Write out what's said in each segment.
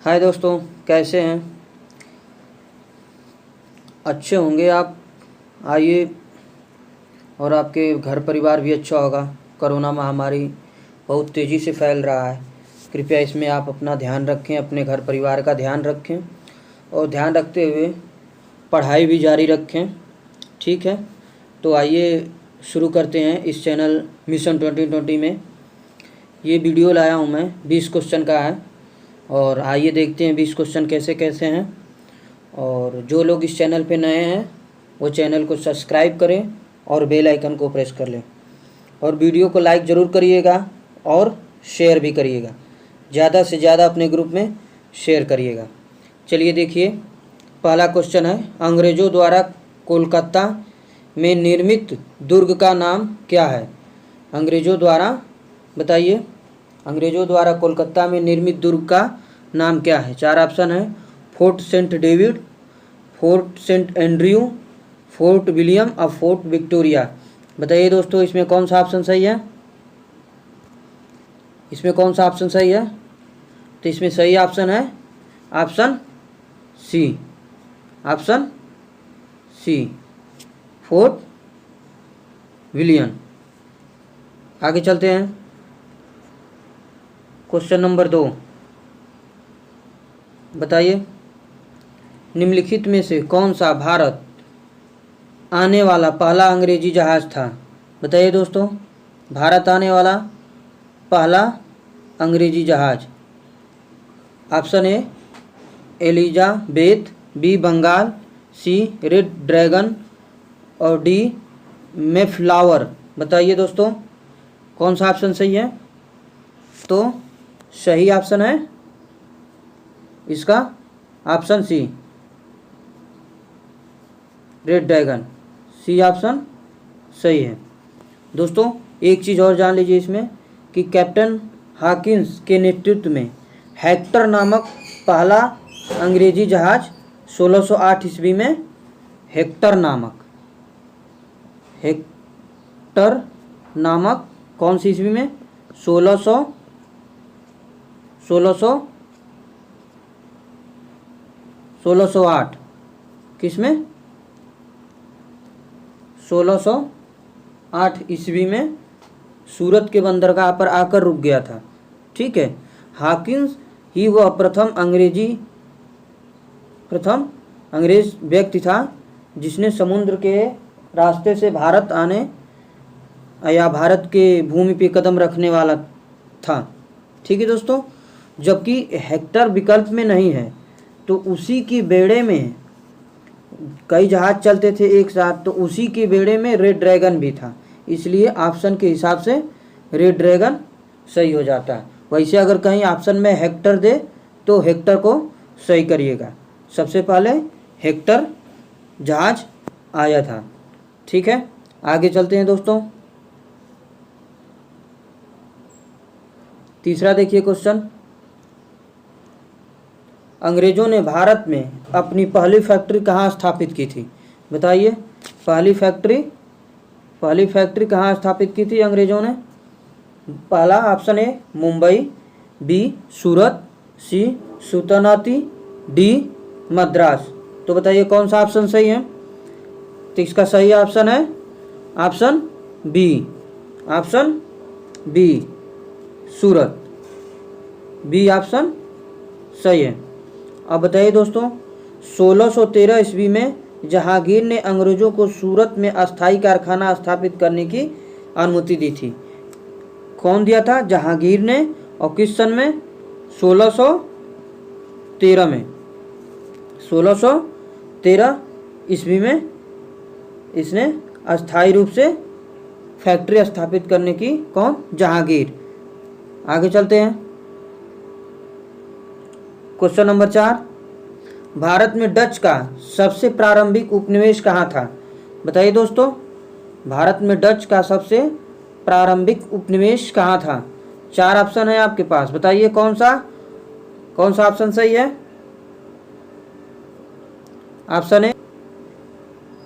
हाय दोस्तों, कैसे हैं? अच्छे होंगे आप। आइए, और आपके घर परिवार भी अच्छा होगा। कोरोना महामारी बहुत तेज़ी से फैल रहा है। कृपया इसमें आप अपना ध्यान रखें, अपने घर परिवार का ध्यान रखें और ध्यान रखते हुए पढ़ाई भी जारी रखें। ठीक है, तो आइए शुरू करते हैं। इस चैनल मिशन 2020 में ये वीडियो लाया हूँ मैं, 20 क्वेश्चन का है। और आइए देखते हैं 20 क्वेश्चन कैसे कैसे हैं। और जो लोग इस चैनल पे नए हैं वो चैनल को सब्सक्राइब करें और बेल आइकन को प्रेस कर लें। और वीडियो को लाइक ज़रूर करिएगा और शेयर भी करिएगा। ज़्यादा से ज़्यादा अपने ग्रुप में शेयर करिएगा। चलिए देखिए, पहला क्वेश्चन है, अंग्रेज़ों द्वारा कोलकाता में निर्मित दुर्ग का नाम क्या है? अंग्रेज़ों द्वारा, बताइए, अंग्रेज़ों द्वारा कोलकाता में निर्मित दुर्ग का नाम क्या है? 4 ऑप्शन है, fort Saint David, fort Saint Andrew, fort William और फोर्ट विक्टोरिया। बताइए दोस्तों, इसमें कौन सा ऑप्शन सही है? इसमें कौन सा ऑप्शन सही है? तो इसमें सही ऑप्शन है option C. Option C, fort William. आगे चलते हैं। क्वेश्चन नंबर 2, बताइए, निम्नलिखित में से कौन सा भारत आने वाला पहला अंग्रेजी जहाज़ था? बताइए दोस्तों, भारत आने वाला पहला अंग्रेजी जहाज़। Option A Elizabeth, B Bengal, C red dragon और डी मेफ्लावर। बताइए दोस्तों, कौन सा ऑप्शन सही है? तो सही ऑप्शन है इसका option C, red dragon. C option सही है। दोस्तों एक चीज़ और जान लीजिए इसमें कि कैप्टन हॉकिंस के नेतृत्व में हेक्टर नामक पहला अंग्रेजी जहाज़ 1608 ईस्वी में हेक्टर नामक कौन सी ईस्वी में? 1608। किस में? 1608 ईस्वी में सूरत के बंदरगाह पर आकर रुक गया था। ठीक है, हॉकिंस ही वह प्रथम अंग्रेज व्यक्ति था जिसने समुद्र के रास्ते से भारत आने या भारत के भूमि पे कदम रखने वाला था। ठीक है दोस्तों, जबकि हेक्टर विकल्प में नहीं है तो उसी की बेड़े में कई जहाज चलते थे एक साथ, तो उसी के बेड़े में रेड ड्रैगन भी था। इसलिए ऑप्शन के हिसाब से रेड ड्रैगन सही हो जाता है। वैसे अगर कहीं ऑप्शन में हेक्टर दे तो हेक्टर को सही करिएगा। सबसे पहले हेक्टर जहाज आया था। ठीक है, आगे चलते हैं दोस्तों। तीसरा देखिए क्वेश्चन, अंग्रेज़ों ने भारत में अपनी पहली फैक्ट्री कहाँ स्थापित की थी? बताइए, पहली फैक्ट्री कहाँ स्थापित की थी अंग्रेज़ों ने? पहला option A Mumbai, B Surat, C Sutanuti, D Madras. तो बताइए कौन सा ऑप्शन सही है? तो इसका सही ऑप्शन है ऑप्शन बी, सूरत। बी ऑप्शन सही है। अब बताइए दोस्तों, 1613 ईस्वी में जहांगीर ने अंग्रेज़ों को सूरत में अस्थायी कारखाना स्थापित करने की अनुमति दी थी। कौन दिया था? जहांगीर ने। और किस सन में? 1613 में। 1613 ईस्वी में इसने अस्थायी रूप से फैक्ट्री स्थापित करने की, कौन? जहांगीर। आगे चलते हैं। क्वेश्चन नंबर 4, भारत में डच का सबसे प्रारंभिक उपनिवेश कहाँ था? बताइए दोस्तों, भारत में डच का सबसे प्रारंभिक उपनिवेश कहाँ था? 4 ऑप्शन है आपके पास। बताइए कौन सा ऑप्शन सही है?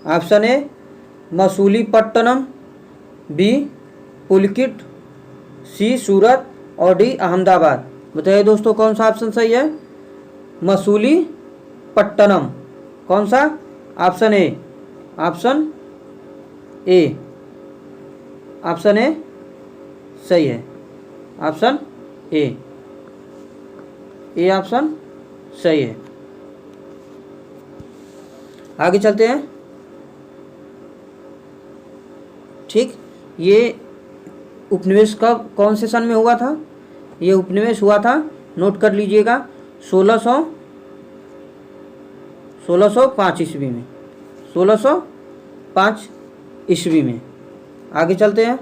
ऑप्शन ए मसूलीपट्टनम, बी पुलकिट, सी सूरत और डी अहमदाबाद। बताइए दोस्तों, कौन सा ऑप्शन सही है? मसूलीपट्टनम। कौन सा? Option A, option A, option A सही है। ऑप्शन ए, ए ऑप्शन सही है। आगे चलते हैं। ठीक, ये उपनिवेश कब, कौन से सन में हुआ था? ये उपनिवेश हुआ था, नोट कर लीजिएगा, 1605 ईस्वी में, 1605 ईस्वी में। आगे चलते हैं।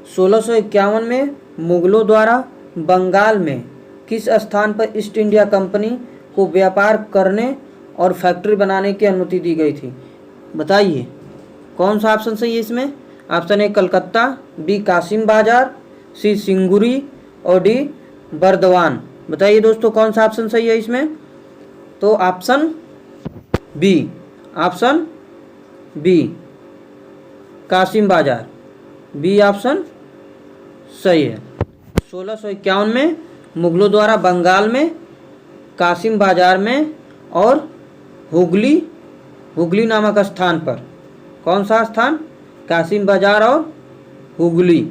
सोलह सौ इक्यावन में मुगलों द्वारा बंगाल में किस स्थान पर ईस्ट इंडिया कंपनी को व्यापार करने और फैक्ट्री बनाने की अनुमति दी गई थी? बताइए कौन सा ऑप्शन सही है इसमें? Option A Calcutta, B Kasim Bazar, C सिंगुरी और डी बर्दवान। बताइए दोस्तों कौन सा ऑप्शन सही है इसमें? तो option B, option B Kasim Bazar, B option सही है। 1651 में मुगलों द्वारा बंगाल में कासिम बाजार में और हुगली नामक स्थान पर, कौन सा स्थान? कासिम बाजार और हुगली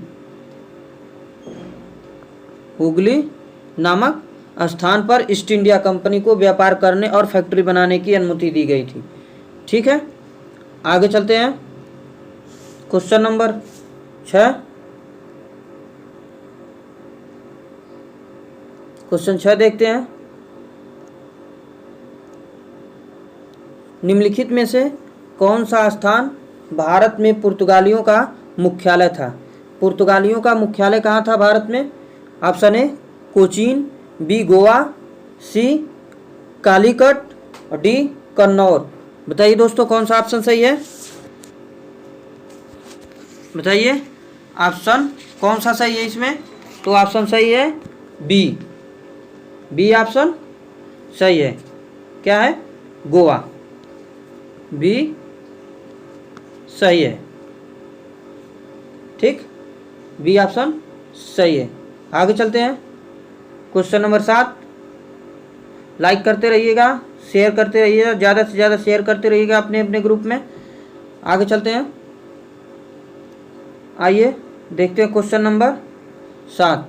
नामक स्थान पर ईस्ट इंडिया कंपनी को व्यापार करने और फैक्ट्री बनाने की अनुमति दी गई थी। ठीक है, आगे चलते हैं। Question number 6। क्वेश्चन 6 देखते हैं। निम्नलिखित में से कौन सा स्थान भारत में पुर्तगालियों का मुख्यालय था? पुर्तगालियों का मुख्यालय कहाँ था भारत में? Option A Cochin, B Goa, C Calicut और डी कन्नौर। बताइए दोस्तों कौन सा ऑप्शन सही है? बताइए ऑप्शन कौन सा सही है इसमें? तो ऑप्शन सही है बी, बी ऑप्शन सही है। क्या है? गोवा, बी सही है। ठीक, बी ऑप्शन सही है। आगे चलते हैं। Question number 7। लाइक करते रहिएगा, शेयर करते रहिएगा, ज़्यादा से ज़्यादा शेयर करते रहिएगा अपने अपने ग्रुप में। आगे चलते हैं। आइए देखते हैं क्वेश्चन नंबर 7।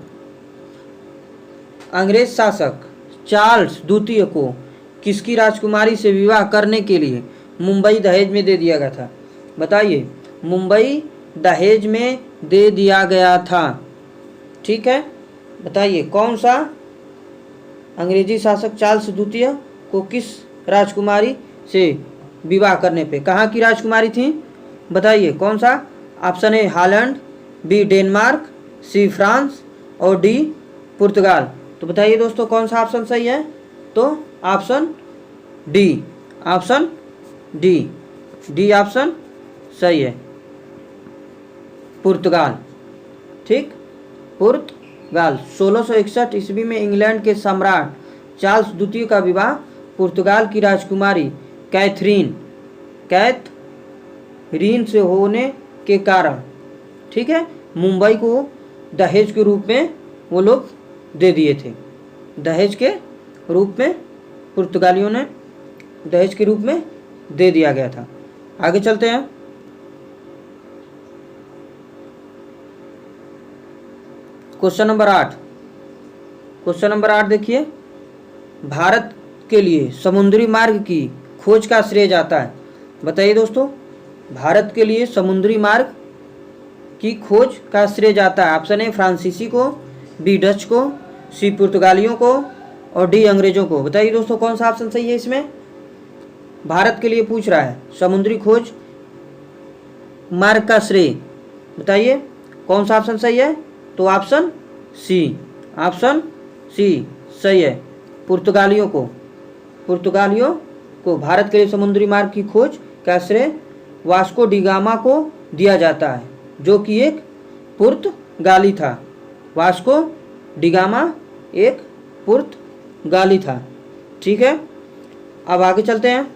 अंग्रेज शासक चार्ल्स द्वितीय को किसकी राजकुमारी से विवाह करने के लिए मुंबई दहेज में दे दिया गया था? बताइए, मुंबई दहेज में दे दिया गया था। ठीक है, बताइए कौन सा अंग्रेजी शासक चार्ल्स द्वितीय को किस राजकुमारी से विवाह करने पे, कहाँ की राजकुमारी थी? बताइए कौन सा? Option A Holland, B Denmark, C France और डी पुर्तगाल। तो बताइए दोस्तों कौन सा ऑप्शन सही है? तो option D, option D, D option सही है, पुर्तगाल। ठीक, पुर्तगाल। 1661 ईस्वी में इंग्लैंड के सम्राट चार्ल्स द्वितीय का विवाह पुर्तगाल की राजकुमारी कैथरीन से होने के कारण, ठीक है, मुंबई को दहेज के रूप में वो लोग दे दिए थे। दहेज के रूप में पुर्तगालियों ने दहेज के रूप में दे दिया गया था। आगे चलते हैं। Question number 8। क्वेश्चन नंबर 8 देखिए, भारत के लिए समुद्री मार्ग की खोज का श्रेय जाता है। बताइए दोस्तों, भारत के लिए समुद्री मार्ग की खोज का श्रेय जाता है। ऑप्शन ए फ्रांसीसी को, बी डच को, सी पुर्तगालियों को और डी अंग्रेजों को। बताइए दोस्तों कौन सा ऑप्शन सही है इसमें? भारत के लिए पूछ रहा है समुद्री खोज मार्ग का श्रेय। बताइए कौन सा ऑप्शन सही है? तो ऑप्शन सी, ऑप्शन सी सही है। पुर्तगालियों को भारत के लिए समुद्री मार्ग की खोज का श्रेय वास्को डी गामा को दिया जाता है, जो कि एक पुर्तगाली था। वास्को डी गामा एक पुर्तगाली था। ठीक है, अब आगे चलते हैं।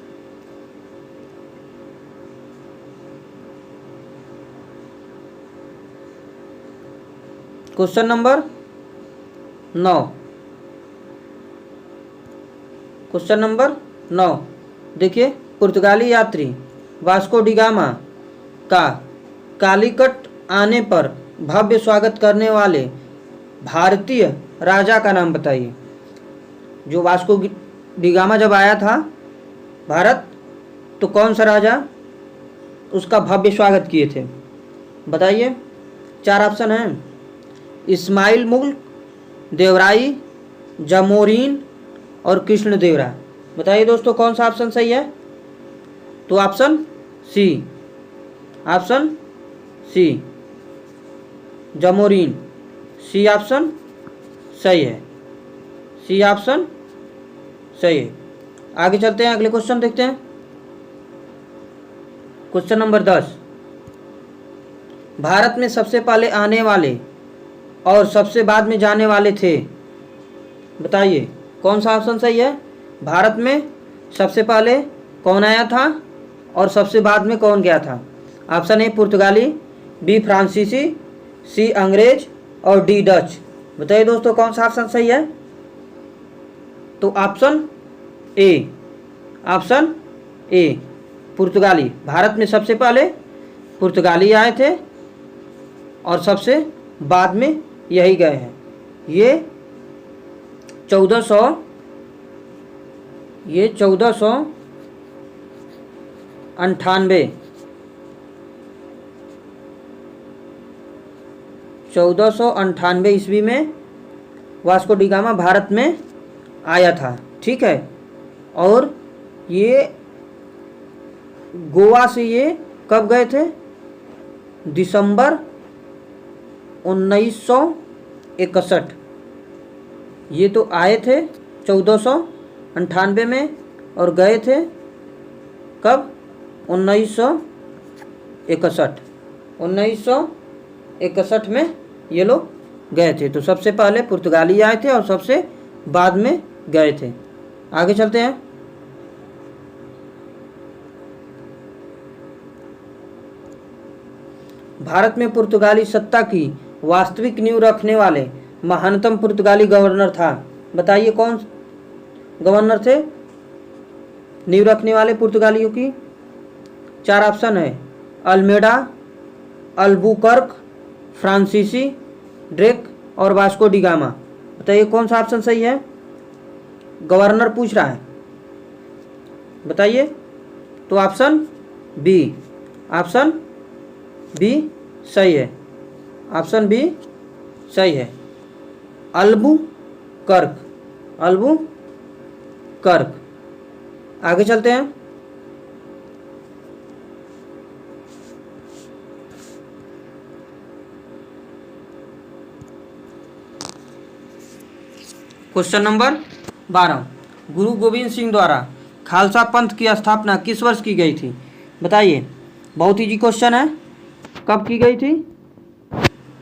क्वेश्चन नंबर 9, क्वेश्चन नंबर 9 देखिए, पुर्तगाली यात्री वास्को डी गामा का कालीकट आने पर भव्य स्वागत करने वाले भारतीय राजा का नाम बताइए। जो वास्को डी गामा जब आया था भारत, तो कौन सा राजा उसका भव्य स्वागत किए थे, बताइए। 4 ऑप्शन हैं, इस्माइल मुल्क, देवराई, जामोरिन और कृष्णदेवराय। बताइए दोस्तों कौन सा ऑप्शन सही है। तो option C, option C Zamorin, C option सही है, सी ऑप्शन सही है। आगे चलते हैं, अगले क्वेश्चन देखते हैं। क्वेश्चन नंबर 10, भारत में सबसे पहले आने वाले और सबसे बाद में जाने वाले थे, बताइए कौन सा ऑप्शन सही है। भारत में सबसे पहले कौन आया था और सबसे बाद में कौन गया था। ऑप्शन ए पुर्तगाली, बी फ्रांसीसी, सी अंग्रेज और डी डच। बताइए दोस्तों कौन सा ऑप्शन सही है। तो ऑप्शन ए, ऑप्शन ए पुर्तगाली। भारत में सबसे पहले पुर्तगाली आए थे और सबसे बाद में यही गए हैं। ये 1498 1498 ईस्वी में वास्को डी गामा भारत में आया था, ठीक है। और ये गोवा से ये कब गए थे, दिसंबर 1961। ये तो आए थे 1498 में और गए थे कब, 1961। 1961 में ये लोग गए थे। तो सबसे पहले पुर्तगाली आए थे और सबसे बाद में गए थे। आगे चलते हैं। भारत में पुर्तगाली सत्ता की वास्तविक नींव रखने वाले महानतम पुर्तगाली गवर्नर था, बताइए कौन गवर्नर थे नींव रखने वाले पुर्तगालियों की। 4 ऑप्शन है, अल्मेडा, अल्बुकर्क, फ्रांसीसी, ड्रेक और वास्को डी गामा। बताइए कौन सा ऑप्शन सही है। गवर्नर पूछ रहा है, बताइए। तो ऑप्शन बी, ऑप्शन बी सही है, ऑप्शन बी सही है, अल्बुकर्क, अल्बुकर्क। आगे चलते हैं। क्वेश्चन नंबर 12, गुरु गोविंद सिंह द्वारा खालसा पंथ की स्थापना किस वर्ष की गई थी, बताइए। बहुत इजी क्वेश्चन है, कब की गई थी,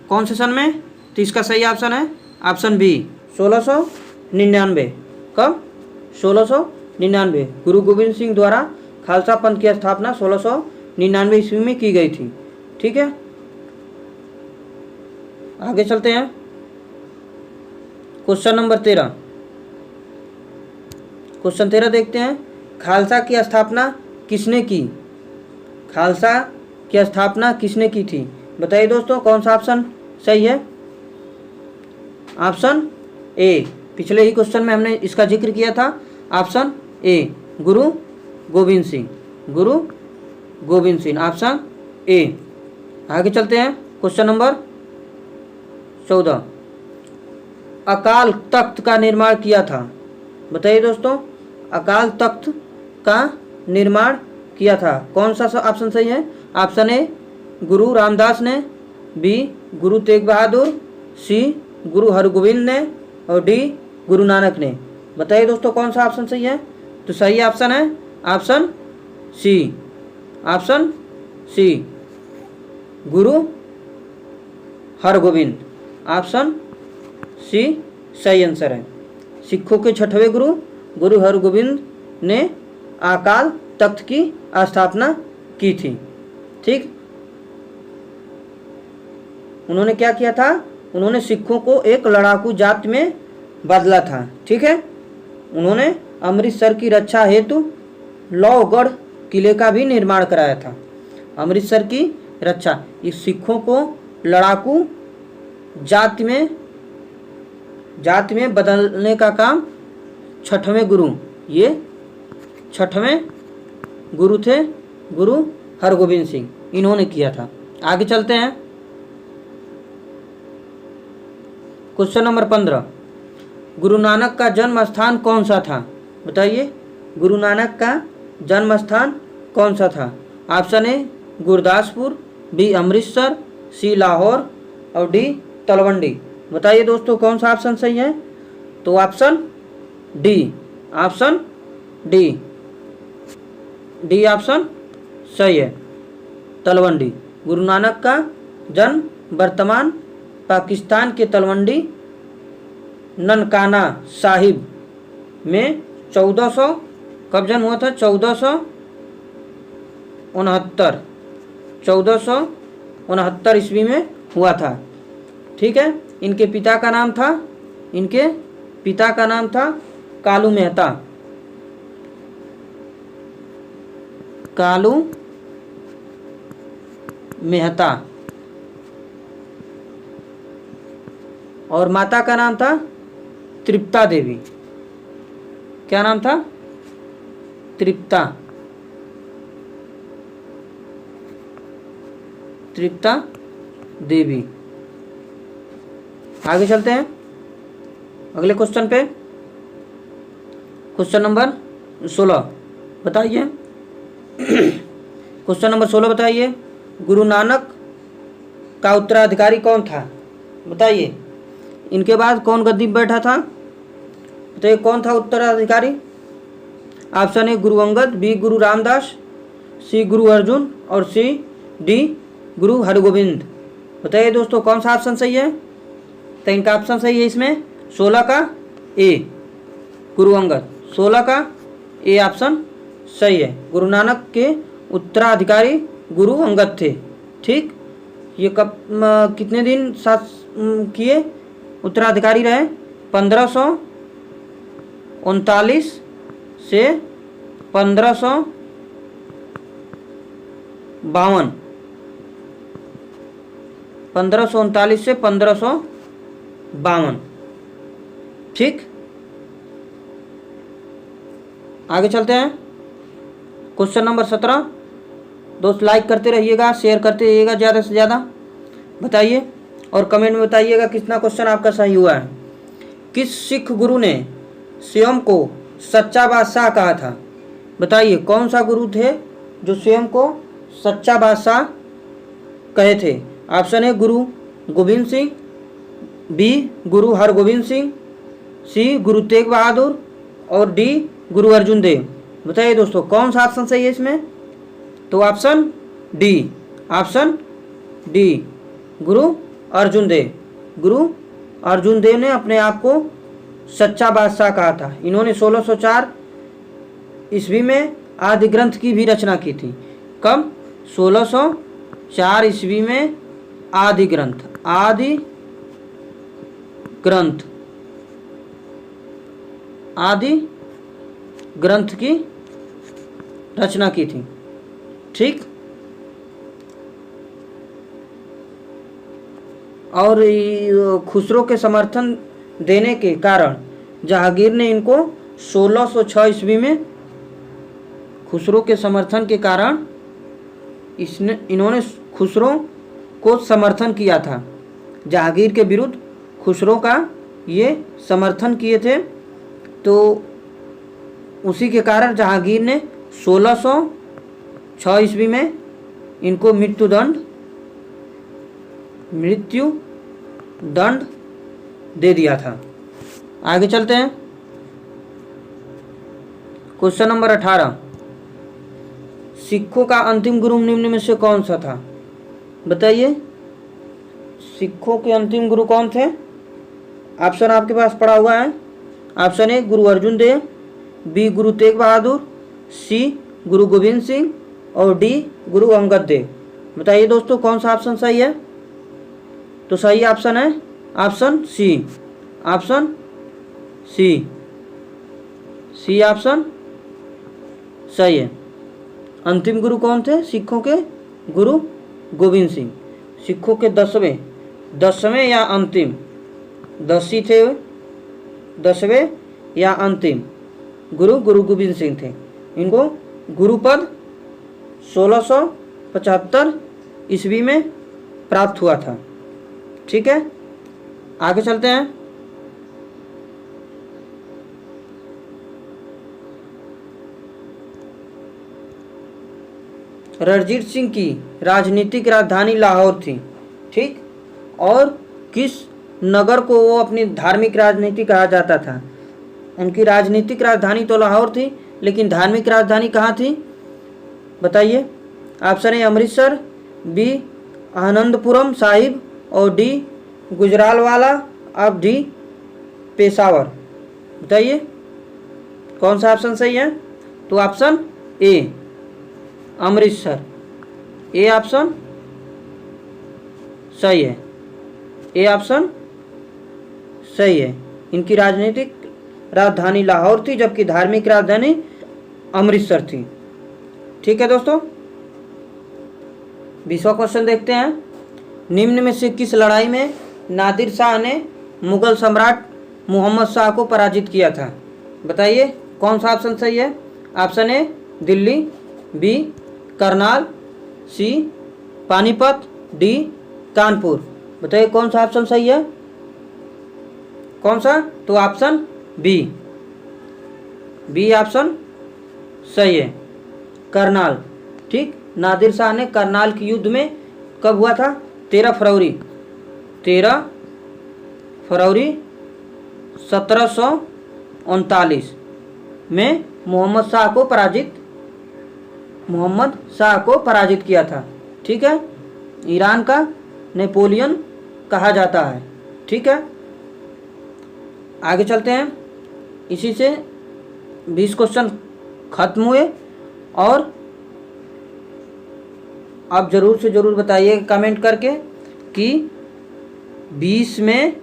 कौन से सन में। तो इसका सही ऑप्शन है ऑप्शन बी, 1699। कब, 1699। गुरु गोविंद सिंह द्वारा खालसा पंथ की स्थापना 1699 ईस्वी में की गई थी, ठीक है। आगे चलते हैं। क्वेश्चन नंबर 13, क्वेश्चन 13 देखते हैं। खालसा की स्थापना किसने की, खालसा की स्थापना किसने की थी, बताइए दोस्तों कौन सा ऑप्शन सही है। ऑप्शन ए, पिछले ही क्वेश्चन में हमने इसका जिक्र किया था। Option A, Guru Govind Singh, Guru Govind Singh, option A. आगे चलते हैं। क्वेश्चन नंबर 14, अकाल तख्त का निर्माण किया था, बताइए दोस्तों। अकाल तख्त का निर्माण किया था, कौन सा ऑप्शन सही है। ऑप्शन ए, गुरु रामदास ने, बी गुरु तेग बहादुर, सी गुरु हरगोविंद ने और डी गुरु नानक ने। बताइए दोस्तों कौन सा ऑप्शन सही है। तो सही ऑप्शन है ऑप्शन सी, ऑप्शन सी गुरु हरगोविंद, ऑप्शन सी सही आंसर है। सिखों के 6वें गुरु गुरु हरगोविंद ने अकाल तख्त की स्थापना की थी, ठीक। उन्होंने क्या किया था, उन्होंने सिखों को एक लड़ाकू जाति में बदला था। ठीक है, उन्होंने अमृतसर की रक्षा हेतु लोहगढ़ किले का भी निर्माण कराया था। अमृतसर की रक्षा, इस सिखों को लड़ाकू जाति में बदलने का काम छठवें गुरु, ये छठवें गुरु थे, गुरु हरगोबिंद सिंह, इन्होंने किया था। आगे चलते हैं। क्वेश्चन नंबर 15, गुरु नानक का जन्म स्थान कौन सा था? बताइए, गुरु नानक का जन्म स्थान कौन सा था? Option A Gurdaspur, B Amritsar, C Lahore और डी तलवंडी। बताइए दोस्तों कौन सा ऑप्शन सही है? तो option D, option D, D option सही है, तलवंडी। गुरु नानक का जन्म वर्तमान पाकिस्तान के तलवंडी ननकाना साहिब में 1400 कब जन्म हुआ था? 1469 ईस्वी में हुआ था। ठीक है, इनके पिता का नाम था कालू मेहता, कालू मेहता, और माता का नाम था तृप्ता देवी। क्या नाम था? तृप्ता देवी। आगे चलते हैं अगले क्वेश्चन पे। क्वेश्चन नंबर 16 बताइए। क्वेश्चन नंबर 16 बताइए, गुरु नानक का उत्तराधिकारी कौन था? बताइए, इनके बाद कौन गद्दी पर बैठा था? बताइए कौन था उत्तराधिकारी? Option A Guru Angad, B गुरु रामदास, सी गुरु अर्जुन और सी डी गुरु हरगोबिंद। बताइए दोस्तों कौन सा ऑप्शन सही है? तो इनका ऑप्शन सही है इसमें 16 का ए, गुरु अंगद। 16 का ए ऑप्शन सही है। गुरु नानक के उत्तराधिकारी गुरु अंगद थे। ठीक, ये कब कितने दिन साथ किए उत्तराधिकारी रहे? 1539 से 1552, 1539 से 1552। ठीक, आगे चलते हैं। Question number 17। दोस्त लाइक करते रहिएगा, शेयर करते रहिएगा ज़्यादा से ज़्यादा। बताइए और कमेंट में बताइएगा कितना क्वेश्चन आपका सही हुआ है। किस सिख गुरु ने स्वयं को सच्चा बादशाह कहा था? बताइए कौन सा गुरु थे जो स्वयं को सच्चा बादशाह कहे थे? Option A Guru Govind Singh, B गुरु हरगोबिंद सिंह, सी गुरु तेग बहादुर और डी गुरु अर्जुन देव। बताइए दोस्तों कौन सा ऑप्शन सही है इसमें? तो ऑप्शन डी, ऑप्शन डी, गुरु अर्जुन देव। गुरु अर्जुन देव ने अपने आप को सच्चा बादशाह कहा था। इन्होंने 1604 ईस्वी में आदि ग्रंथ की भी रचना की थी। कब? 1604 ईस्वी में आदि ग्रंथ की रचना की थी। ठीक, और खुसरो के समर्थन देने के कारण जहांगीर ने इनको 1606 ईस्वी में, खुसरो के समर्थन के कारण इन्होंने खुसरो को समर्थन किया था। जहांगीर के विरुद्ध खुसरो का ये समर्थन किए थे, तो उसी के कारण जहांगीर ने 1606 ईस्वी में इनको मृत्यु दंड दे दिया था। आगे चलते हैं। Question number 18। सिखों का अंतिम गुरु निम्न में से कौन सा था? बताइए सिखों के अंतिम गुरु कौन थे? ऑप्शन आपके पास पड़ा हुआ है। ऑप्शन ए गुरु अर्जुन देव, बी गुरु तेग बहादुर, सी गुरु गोविंद सिंह और डी गुरु अंगद देव। बताइए दोस्तों कौन सा ऑप्शन सही है? तो सही ऑप्शन है option C, option C, C option सही है। अंतिम गुरु कौन थे सिखों के? गुरु गोविंद सिंह। सिखों के 10वें या अंतिम, 10 ही थे, 10वें या अंतिम गुरु गोविंद सिंह थे। इनको गुरुपद 1675 ईस्वी में प्राप्त हुआ था। ठीक है, आगे चलते हैं। रणजीत सिंह की राजनीतिक राजधानी लाहौर थी। ठीक, और किस नगर को वो अपनी धार्मिक राजनीति कहा जाता था? उनकी राजनीतिक राजधानी तो लाहौर थी, लेकिन धार्मिक राजधानी कहाँ थी बताइए? Option A Amritsar, B Anandpuram Sahib, और डी गुजरालवाला, अब डी पेशावर। बताइए कौन सा ऑप्शन सही है? तो option A Amritsar, A option सही है, ए ऑप्शन सही है। इनकी राजनीतिक राजधानी लाहौर थी, जबकि धार्मिक राजधानी अमृतसर थी। ठीक है दोस्तों, 20वां क्वेश्चन देखते हैं। निम्न में से किस लड़ाई में नादिर शाह ने मुगल सम्राट मोहम्मद शाह को पराजित किया था? बताइए कौन सा ऑप्शन सही है? Option A Delhi, B Karnal, C Panipat, D Kanpur. बताइए कौन सा ऑप्शन सही है? कौन सा? तो ऑप्शन बी, बी ऑप्शन सही है, करनाल। ठीक, नादिर शाह ने करनाल के युद्ध में कब हुआ था? 13 फरवरी 1739 में मोहम्मद शाह को पराजित किया था। ठीक है, ईरान का नेपोलियन कहा जाता है। ठीक है, आगे चलते हैं। इसी से 20 क्वेश्चन खत्म हुए। और आप ज़रूर से ज़रूर बताइए कमेंट करके कि 20 में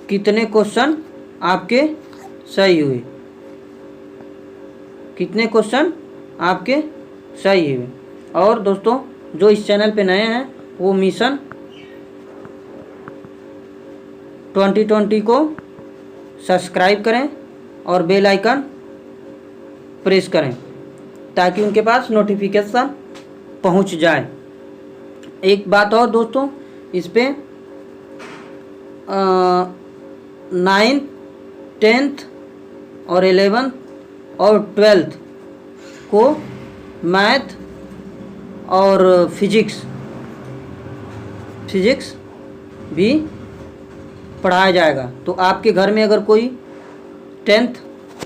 कितने क्वेश्चन आपके सही हुए, कितने क्वेश्चन आपके सही हुए। और दोस्तों जो इस चैनल पे नए हैं वो मिशन 2020 को सब्सक्राइब करें और बेल आइकन प्रेस करें ताकि उनके पास नोटिफिकेशन पहुंच जाए। एक बात और दोस्तों, इस पे 9th 10th और 11th और 12th को मैथ और फिजिक्स भी पढ़ाया जाएगा। तो आपके घर में अगर कोई 10th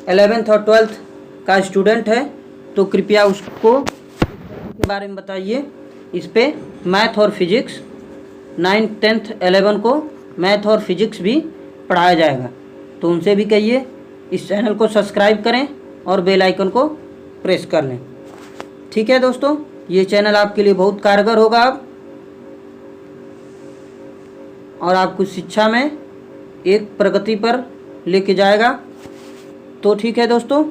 11th और 12th का स्टूडेंट है तो कृपया उसको के बारे में बताइए। इस पे मैथ और फिजिक्स 9th 10th 11 को मैथ और फिजिक्स भी पढ़ाया जाएगा। तो उनसे भी कहिए इस चैनल को सब्सक्राइब करें और बेल आइकन को प्रेस कर लें। ठीक है दोस्तों, ये चैनल आपके लिए बहुत कारगर होगा अब, और आपको शिक्षा में एक प्रगति पर लेके जाएगा। तो ठीक है दोस्तों,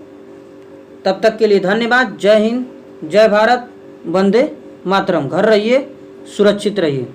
तब तक के लिए धन्यवाद। जय हिंद, जय भारत, वंदे मातरम। घर रहिए, सुरक्षित रहिए।